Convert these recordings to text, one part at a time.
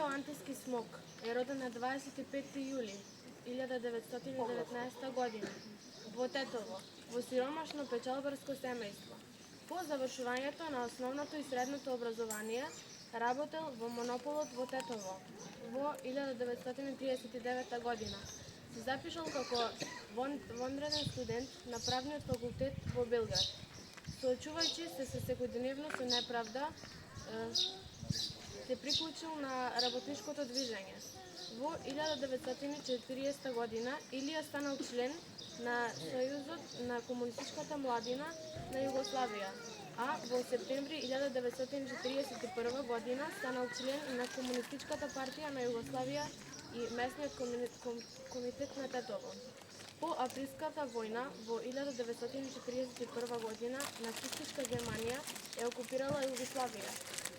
Илио Антевски Смок е роден на 25 јули 1919 година во Тетово, во сиромашно печалбарско семејство. По завршувањето на основното и средното образование, работел во монополот во Тетово во 1939 година. Се запишал како вонреден студент на правниот факултет во Белград. Соочувајќи се со секојдневно со неправда, се приклучил на работничкото движење. Во 1940 година Илија станал член на Сојузот на комунистичката младина на Југославија, а во септември 1941 година станал член на Комунистичката партија на Југославија и местниот комитет на Тетово. По априлската војна во 1941 година нацистичка Германија ја окупирала Југославија,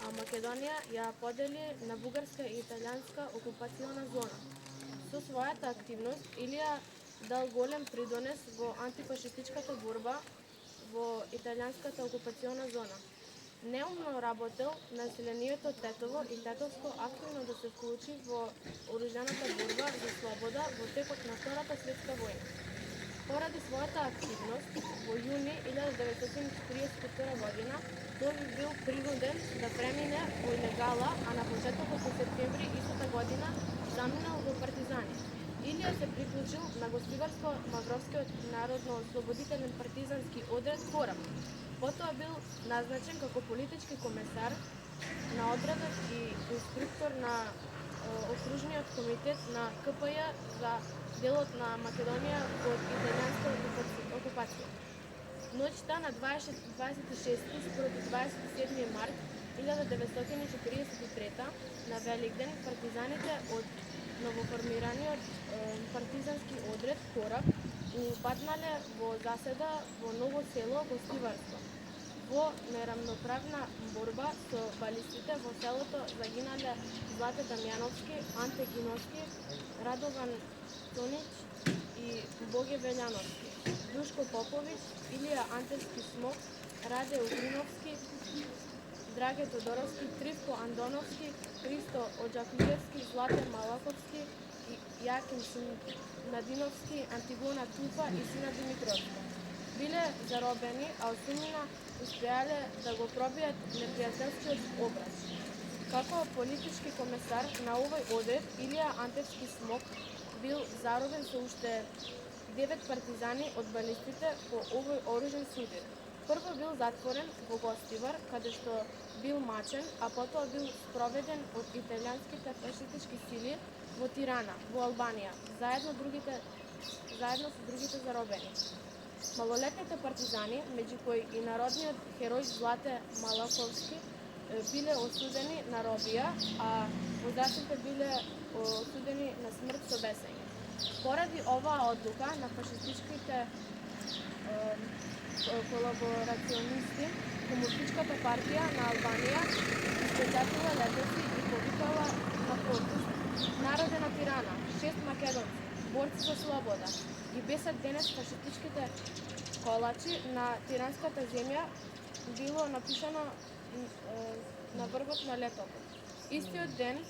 а Македонија ја подели на бугарска и италијанска окупациона зона. Со својата активност Илија дал голем придонес во антифашистичката борба во италијанската окупациона зона. Неумно работел населението Тетово и Тетовско активно да се вклучи во оружјаната борба за слобода во текот на Втората светска војна. Поради својата активност, во јуни 1942 година тој бил принуден да премине во илегала, а на почетокот во септември истата година заминал во партизани. Илија се приклучил на Гостиварско-Мавровскиот народно-ослободителен партизански одред Кораб. Потоа бил назначен како политички комесар на одредот и инструктор на окружниот комитет на КПЈ за делот на Македонија од италијанска окупација. Ноќта на 26 спроти 27 март 1943 на Великден партизаните од новоформираниот партизански одред Кораб упаднале во заседа во ново село Гостиварско. Во нерамноправна борба со балистите во селото загинале Злате Дамјановски, Анте Гиновски, Радован Тонич и Боге Велјановски, Душко Поповиќ, Илија Антевски Смок, Раде Угриновски, Драге Тодоровски, Тривко Андоновски, Христо Оџаклиевски, Злате Малаковски, Јаким Надиновски, Антигона Тупа и Сина Димитровска. Биле заробени, а осумнина успеале да го пробијат непријателскиот образ. Како политички комесар на овој одред, Илија Антевски Смок бил заробен со уште 9 партизани од балистите по овој оружен судир. Прво бил затворен во Гостивар, каде што бил мачен, а потоа бил спроведен од италијанските фашистички сили во Тирана, во Албанија, заедно со другите заробени. Малолетните партизани, меѓу кои и народниот херој Злате Малаковски, биле осудени на робија, а возачите биле осудени на смрт со бесење. Поради оваа одлука на фашистичките колаборационисти, Комунистичката партија на Албанија испечатила летоци и повикала на протест. Народе на Тирана, 6 македонци, борци за слобода, и бесат денес фашистичките колачи на тиранската земја било напишано на врвот на летото. Истиот ден,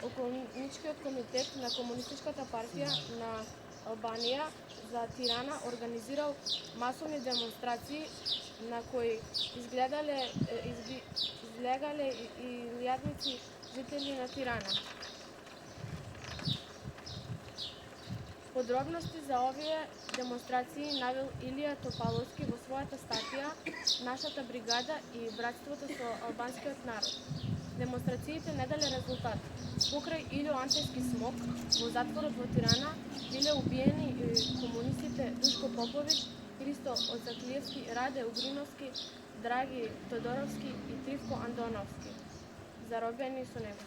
околничкиот комитет на Комунистичката партија на Албанија за Тирана организирал масовни демонстрации на кои излегале илјадници жители на Тирана. Подробности за овие демонстрации навел Илија Топаловски во својата статија "Нашата бригада и братството со албанскиот народ". Демонстрациите не дале резултат. Покрај Илио Антевски Смок, во затворот во Тирана биле убиени и комунистите Душко Поповиќ, Христо Оцаклиевски, Раде Угриновски, Драги Тодоровски и Тривко Андоновски, заробени со него.